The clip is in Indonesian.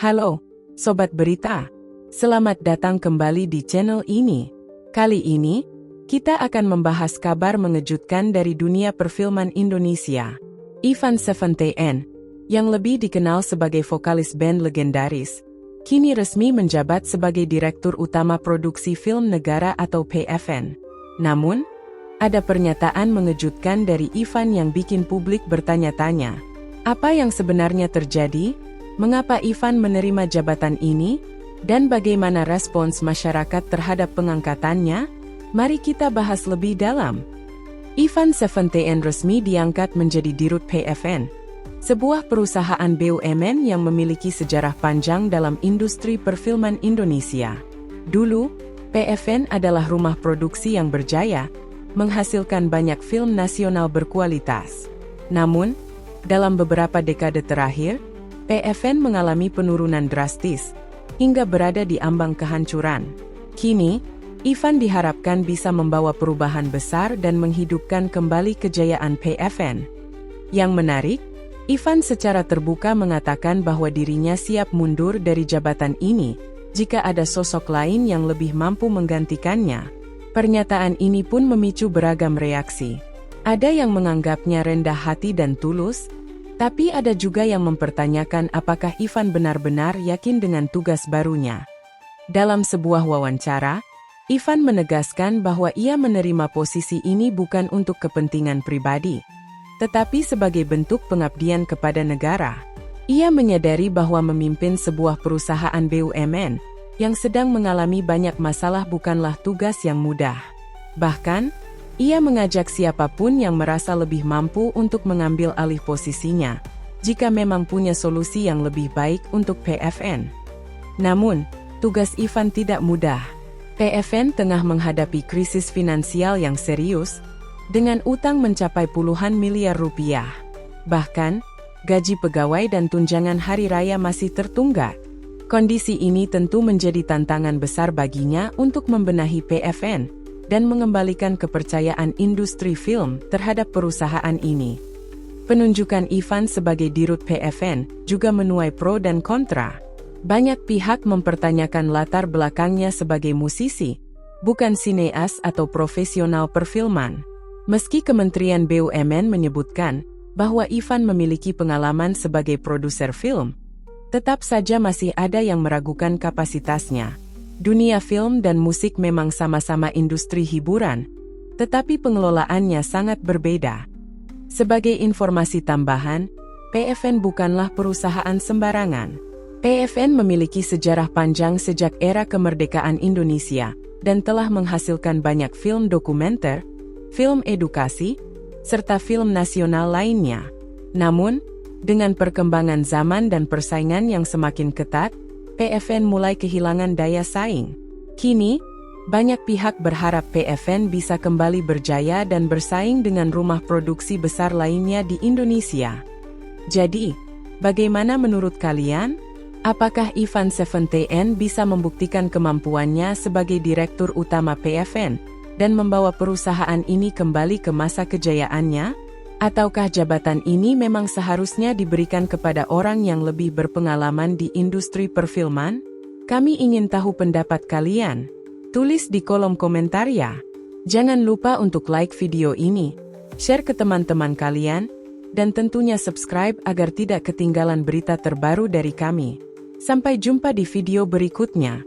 Halo, Sobat Berita. Selamat datang kembali di channel ini. Kali ini, kita akan membahas kabar mengejutkan dari dunia perfilman Indonesia. Ivan Seventeen, yang lebih dikenal sebagai vokalis band legendaris, kini resmi menjabat sebagai Direktur Utama Produksi Film Negara atau PFN. Namun, ada pernyataan mengejutkan dari Ivan yang bikin publik bertanya-tanya. Apa yang sebenarnya terjadi? Mengapa Ivan menerima jabatan ini? Dan bagaimana respons masyarakat terhadap pengangkatannya? Mari kita bahas lebih dalam. Ivan Seventeen resmi diangkat menjadi Dirut PFN, sebuah perusahaan BUMN yang memiliki sejarah panjang dalam industri perfilman Indonesia. Dulu, PFN adalah rumah produksi yang berjaya, menghasilkan banyak film nasional berkualitas. Namun, dalam beberapa dekade terakhir, PFN mengalami penurunan drastis, hingga berada di ambang kehancuran. Kini, Ivan diharapkan bisa membawa perubahan besar dan menghidupkan kembali kejayaan PFN. Yang menarik, Ivan secara terbuka mengatakan bahwa dirinya siap mundur dari jabatan ini, jika ada sosok lain yang lebih mampu menggantikannya. Pernyataan ini pun memicu beragam reaksi. Ada yang menganggapnya rendah hati dan tulus, tapi ada juga yang mempertanyakan apakah Ivan benar-benar yakin dengan tugas barunya. Dalam sebuah wawancara, Ivan menegaskan bahwa ia menerima posisi ini bukan untuk kepentingan pribadi, tetapi sebagai bentuk pengabdian kepada negara. Ia menyadari bahwa memimpin sebuah perusahaan BUMN yang sedang mengalami banyak masalah bukanlah tugas yang mudah. Bahkan, ia mengajak siapapun yang merasa lebih mampu untuk mengambil alih posisinya, jika memang punya solusi yang lebih baik untuk PFN. Namun, tugas Ivan tidak mudah. PFN tengah menghadapi krisis finansial yang serius, dengan utang mencapai puluhan miliar rupiah. Bahkan, gaji pegawai dan tunjangan hari raya masih tertunggak. Kondisi ini tentu menjadi tantangan besar baginya untuk membenahi PFN, dan mengembalikan kepercayaan industri film terhadap perusahaan ini. Penunjukan Ivan sebagai Dirut PFN juga menuai pro dan kontra. Banyak pihak mempertanyakan latar belakangnya sebagai musisi, bukan sineas atau profesional perfilman. Meski Kementerian BUMN menyebutkan bahwa Ivan memiliki pengalaman sebagai produser film, tetap saja masih ada yang meragukan kapasitasnya. Dunia film dan musik memang sama-sama industri hiburan, tetapi pengelolaannya sangat berbeda. Sebagai informasi tambahan, PFN bukanlah perusahaan sembarangan. PFN memiliki sejarah panjang sejak era kemerdekaan Indonesia, dan telah menghasilkan banyak film dokumenter, film edukasi, serta film nasional lainnya. Namun, dengan perkembangan zaman dan persaingan yang semakin ketat, PFN mulai kehilangan daya saing. Kini, banyak pihak berharap PFN bisa kembali berjaya dan bersaing dengan rumah produksi besar lainnya di Indonesia. Jadi, bagaimana menurut kalian? Apakah Ivan Seventeen bisa membuktikan kemampuannya sebagai Direktur Utama PFN dan membawa perusahaan ini kembali ke masa kejayaannya? Ataukah jabatan ini memang seharusnya diberikan kepada orang yang lebih berpengalaman di industri perfilman? Kami ingin tahu pendapat kalian. Tulis di kolom komentar ya. Jangan lupa untuk like video ini, share ke teman-teman kalian, dan tentunya subscribe agar tidak ketinggalan berita terbaru dari kami. Sampai jumpa di video berikutnya.